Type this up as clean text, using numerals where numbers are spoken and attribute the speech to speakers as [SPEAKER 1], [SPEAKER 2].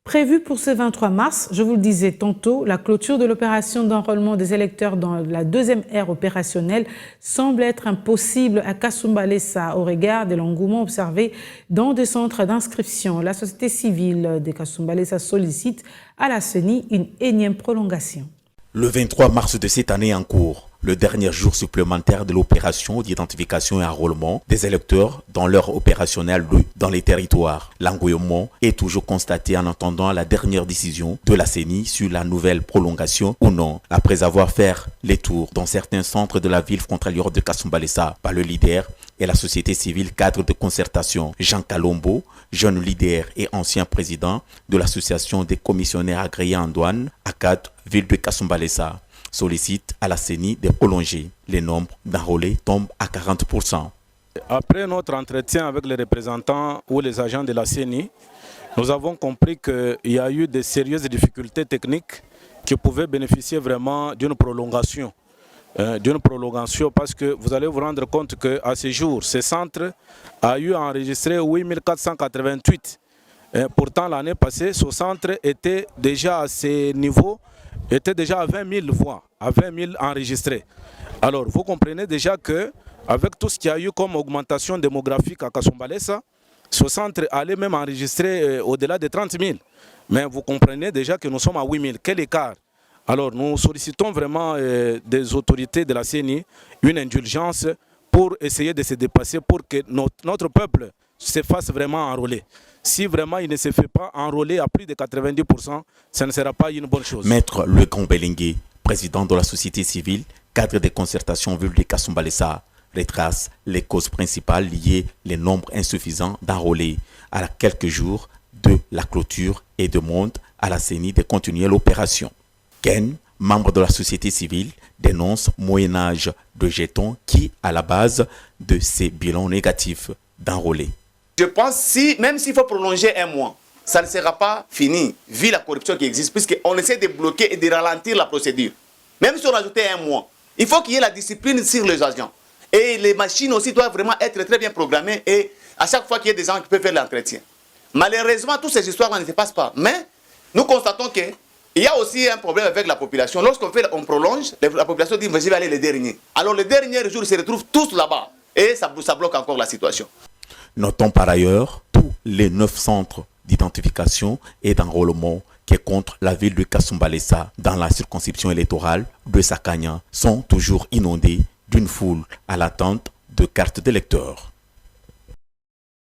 [SPEAKER 1] Prévu pour ce 23 mars, je vous le disais tantôt, la clôture de l'opération d'enrôlement des électeurs dans la deuxième ère opérationnelle semble être impossible à Kasumbalesa au regard de l'engouement observé dans des centres d'inscription. La société civile de Kasumbalesa sollicite à la CENI une énième prolongation.
[SPEAKER 2] Le 23 mars de cette année en cours, le dernier jour supplémentaire de l'opération d'identification et enrôlement des électeurs dans l'heure opérationnelle dans les territoires. L'engouement est toujours constaté en attendant la dernière décision de la CENI sur la nouvelle prolongation ou non. Après avoir fait les tours dans certains centres de la ville frontalière de Kasumbalesa par le leader et la société civile cadre de concertation, Jean Kalombo, jeune leader et ancien président de l'association des commissionnaires agréés en douane, ACAD, ville de Kasumbalesa, sollicite à la CENI de prolonger. Les nombres d'enrôlés tombent à 40%.
[SPEAKER 3] Après notre entretien avec les représentants ou les agents de la CENI, nous avons compris qu'il y a eu de sérieuses difficultés techniques qui pouvaient bénéficier vraiment d'une prolongation. Parce que vous allez vous rendre compte qu'à ce jour, ce centre a eu enregistré 8488. Pourtant, l'année passée, ce centre était déjà à ce niveau, était déjà à 20 000 voix, à 20 000 enregistrés. Alors, vous comprenez déjà qu'avec tout ce qu'il y a eu comme augmentation démographique à Kasumbalesa, ce centre allait même enregistrer au-delà de 30 000. Mais vous comprenez déjà que nous sommes à 8 000. Quel écart! Alors, nous sollicitons vraiment des autorités de la CENI une indulgence pour essayer de se dépasser, pour que notre peuple se fasse vraiment enrôler. Si vraiment il ne se fait pas enrôler à plus de 90%, ça ne sera pas une bonne chose.
[SPEAKER 2] Maître Legon Belengue, président de la société civile, cadre de concertation ville de Kasumbalesa, retrace les causes principales liées au nombre insuffisant d'enrôlés à quelques jours de la clôture et demande à la CENI de continuer l'opération. Ken, membre de la société civile, dénonce moyen-âge de jetons qui à la base de ces bilans négatifs d'enrôlés.
[SPEAKER 4] Je pense même s'il faut prolonger un mois, ça ne sera pas fini, vu la corruption qui existe, puisqu'on essaie de bloquer et de ralentir la procédure. Même si on rajoutait un mois, il faut qu'il y ait la discipline sur les agents. Et les machines aussi doivent vraiment être très bien programmées et à chaque fois qu'il y a des gens qui peuvent faire l'entretien. Malheureusement, toutes ces histoires ne se passent pas. Mais nous constatons qu'il y a aussi un problème avec la population. Lorsqu'on prolonge, la population dit « je vais aller les derniers ». Alors les derniers jours, ils se retrouvent tous là-bas et ça bloque encore la situation.
[SPEAKER 2] Notons par ailleurs tous les 9 centres d'identification et d'enrôlement qui contre la ville de Kasumbalesa dans la circonscription électorale de Sakanya sont toujours inondés d'une foule à l'attente de cartes d'électeurs.